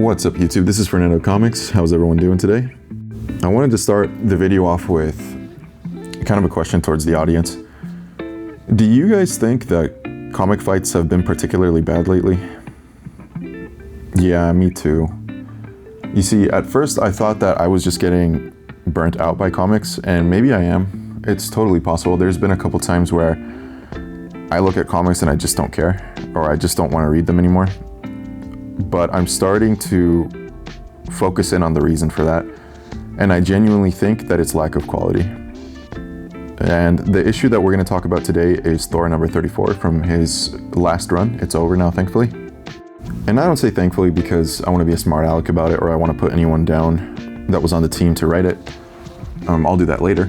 What's up YouTube, this is Fernando Comics. How's everyone doing today? I wanted to start the video off with kind of a question towards the audience. Do you guys think that comic fights have been particularly bad lately? Yeah, me too. You see, at first I thought that I was just getting burnt out by comics, and maybe I am. It's totally possible. There's been a couple times where I look at comics and I just don't care, or I just don't want to read them anymore. But I'm starting to focus in on the reason for that, and I genuinely think that it's lack of quality. And the issue that we're going to talk about today is Thor number 34 from his last run. It's over now, thankfully. And I don't say thankfully because I want to be a smart aleck about it, or I want to put anyone down that was on the team to write it. I'll do that later.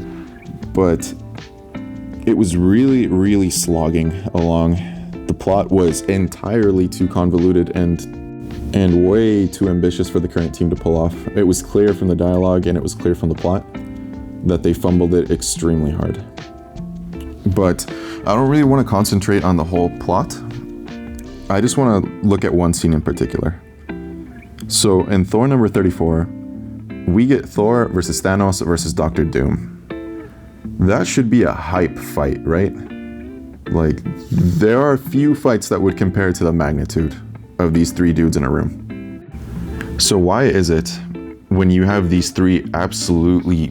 But it was really slogging along. The plot was entirely too convoluted and way too ambitious for the current team to pull off. It was clear from the dialogue and it was clear from the plot that they fumbled it extremely hard. But I don't really want to concentrate on the whole plot. I just want to look at one scene in particular. So in Thor number 34, we get Thor versus Thanos versus Dr. Doom. That should be a hype fight, right? Like, there are few fights that would compare to the magnitude of these three dudes in a room. So why is it when you have these three absolutely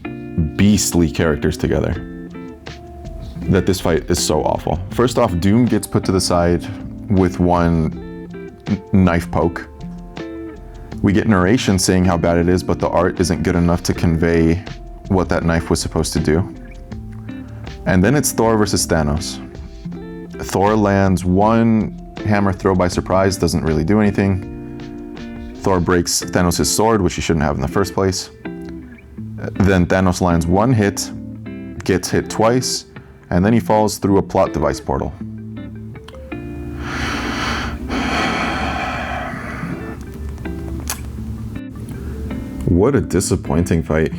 beastly characters together that this fight is so awful? First off, Doom gets put to the side with one knife poke. We get narration saying how bad it is, but the art isn't good enough to convey what that knife was supposed to do. And then it's Thor versus Thanos. Thor lands one hammer throw by surprise, doesn't really do anything. Thor breaks Thanos' sword, which he shouldn't have in the first place. Then Thanos lands one hit, gets hit twice, and then he falls through a plot device portal. What a disappointing fight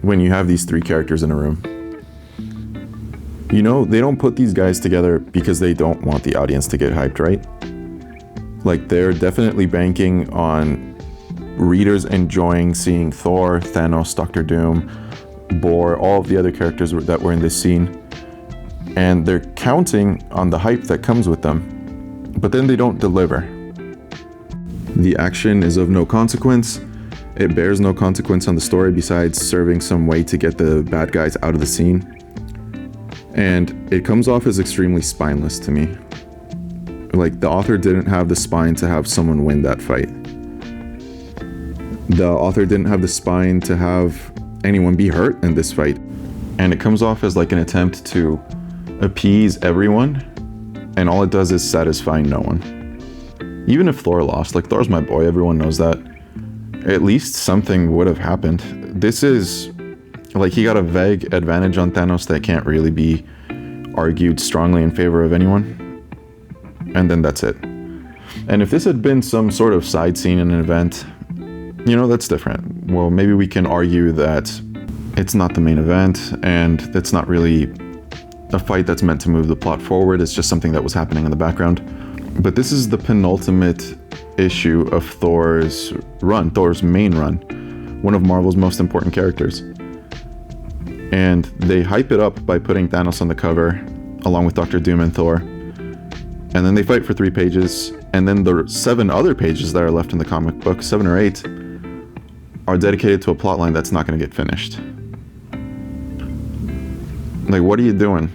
when you have these three characters in a room. You know, they don't put these guys together because they don't want the audience to get hyped, right? Like, they're definitely banking on readers enjoying seeing Thor, Thanos, Dr. Doom, Boar, all of the other characters that were in this scene. And they're counting on the hype that comes with them, but then they don't deliver. The action is of no consequence. It bears no consequence on the story besides serving some way to get the bad guys out of the scene. And it comes off as extremely spineless to me. Like, the author didn't have the spine to have someone win that fight. The author didn't have the spine to have anyone be hurt in this fight. And it comes off as like an attempt to appease everyone, and all it does is satisfy no one. Even if Thor lost, like, Thor's my boy, everyone knows that. At least something would have happened. This is like, he got a vague advantage on Thanos that can't really be argued strongly in favor of anyone. And then that's it. And if this had been some sort of side scene in an event, you know, that's different. Well, maybe we can argue that it's not the main event and that's not really a fight that's meant to move the plot forward. It's just something that was happening in the background. But this is the penultimate issue of Thor's run, Thor's main run, one of Marvel's most important characters. And they hype it up by putting Thanos on the cover, along with Dr. Doom and Thor. And then they fight for 3 pages, and then the 7 other pages that are left in the comic book, 7 or 8, are dedicated to a plotline that's not going to get finished. Like, what are you doing?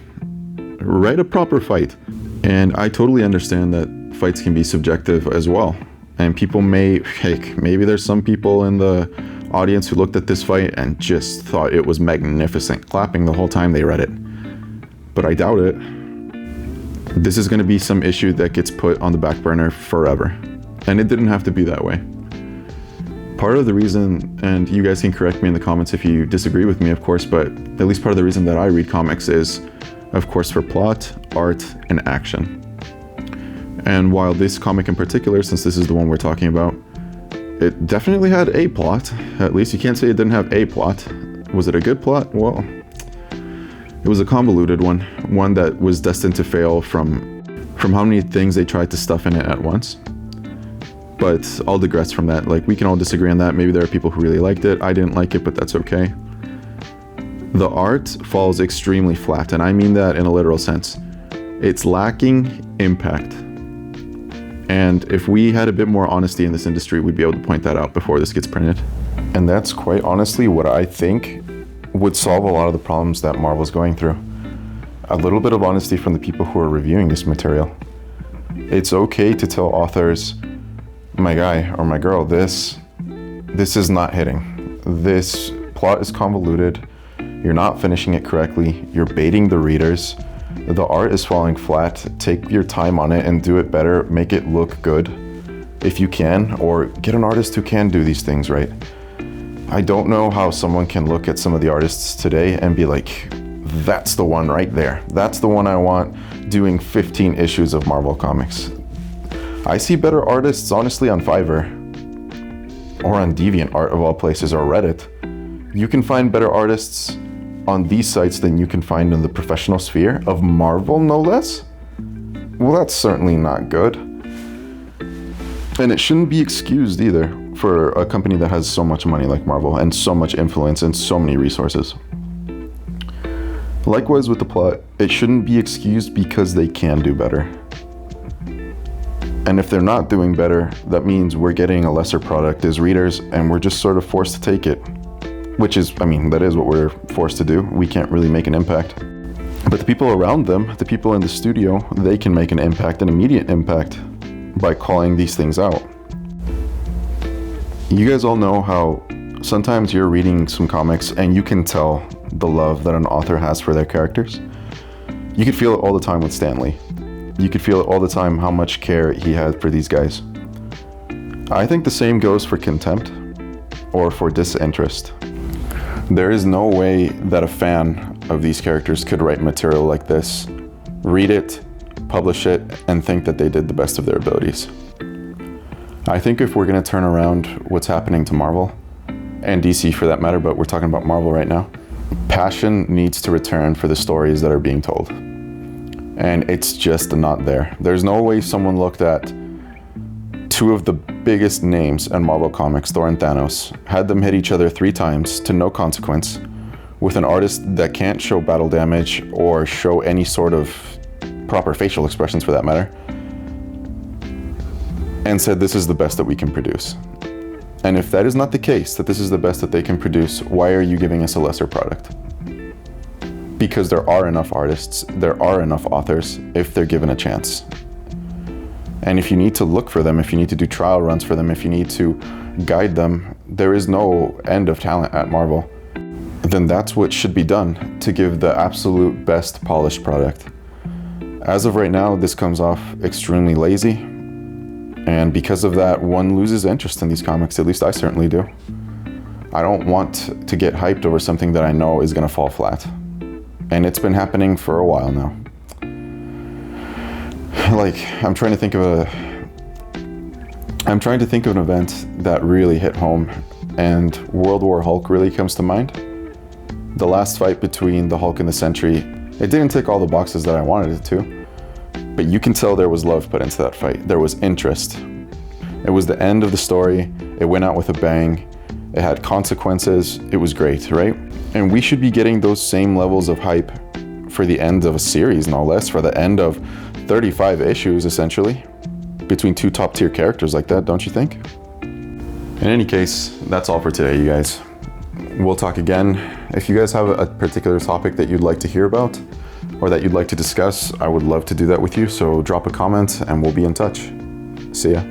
Write a proper fight. And I totally understand that fights can be subjective as well. And people may, heck, maybe there's some people in the audience who looked at this fight and just thought it was magnificent, clapping the whole time they read it. But I doubt it. This is going to be some issue that gets put on the back burner forever. And it didn't have to be that way. Part of the reason, and you guys can correct me in the comments if you disagree with me, of course, but at least part of the reason that I read comics is, of course, for plot, art, and action. And while this comic in particular, since this is the one we're talking about, it definitely had a plot. At least you can't say it didn't have a plot. Was it a good plot? Well, it was a convoluted one that was destined to fail from how many things they tried to stuff in it at once. But I'll digress from that. Like, we can all disagree on that. Maybe there are people who really liked it. I didn't like it, but that's okay. The art falls extremely flat, and I mean that in a literal sense. It's lacking impact. And if we had a bit more honesty in this industry, we'd be able to point that out before this gets printed. And that's quite honestly what I think would solve a lot of the problems that Marvel's going through. A little bit of honesty from the people who are reviewing this material. It's okay to tell authors, my guy or my girl, this is not hitting. This plot is convoluted. You're not finishing it correctly. You're baiting the readers. The art is falling flat. Take your time on it and do it better. Make it look good if you can, or get an artist who can do these things right. I don't know how someone can look at some of the artists today and be like, that's the one right there. That's the one I want doing 15 issues of Marvel Comics. I see better artists, honestly, on Fiverr or on DeviantArt of all places, or Reddit. You can find better artists on these sites than you can find in the professional sphere of Marvel, no less. Well, that's certainly not good. And it shouldn't be excused either for a company that has so much money like Marvel and so much influence and so many resources. Likewise with the plot, it shouldn't be excused because they can do better. And if they're not doing better, that means we're getting a lesser product as readers, and we're just sort of forced to take it. Which is, that is what we're forced to do. We can't really make an impact. But the people around them, the people in the studio, they can make an impact, an immediate impact, by calling these things out. You guys all know how sometimes you're reading some comics and you can tell the love that an author has for their characters. You could feel it all the time with Stan Lee. You could feel it all the time how much care he had for these guys. I think the same goes for contempt or for disinterest. There is no way that a fan of these characters could write material like this, read it, publish it, and think that they did the best of their abilities. I think if we're going to turn around what's happening to Marvel, and DC for that matter, but we're talking about Marvel right now, passion needs to return for the stories that are being told. And it's just not there. There's no way someone looked at two of the biggest names in Marvel Comics, Thor and Thanos, had them hit each other 3 times to no consequence, with an artist that can't show battle damage or show any sort of proper facial expressions for that matter, and said this is the best that we can produce. And if that is not the case, that this is the best that they can produce, why are you giving us a lesser product? Because there are enough artists, there are enough authors, if they're given a chance. And if you need to look for them, if you need to do trial runs for them, if you need to guide them, there is no end of talent at Marvel. Then that's what should be done to give the absolute best polished product. As of right now, this comes off extremely lazy. And because of that, one loses interest in these comics, at least I certainly do. I don't want to get hyped over something that I know is gonna fall flat. And it's been happening for a while now. Like, I'm trying to think of an event that really hit home, and World War Hulk really comes to mind. The last fight between the Hulk and the Sentry, it didn't tick all the boxes that I wanted it to, but you can tell there was love put into that fight. There was interest. It was the end of the story. It went out with a bang. It had consequences. It was great, right? And we should be getting those same levels of hype for the end of a series, no less, for the end of 35 issues, essentially, between 2 top-tier characters like that, don't you think? In any case, that's all for today, you guys. We'll talk again. If you guys have a particular topic that you'd like to hear about or that you'd like to discuss, I would love to do that with you, so drop a comment and we'll be in touch. See ya.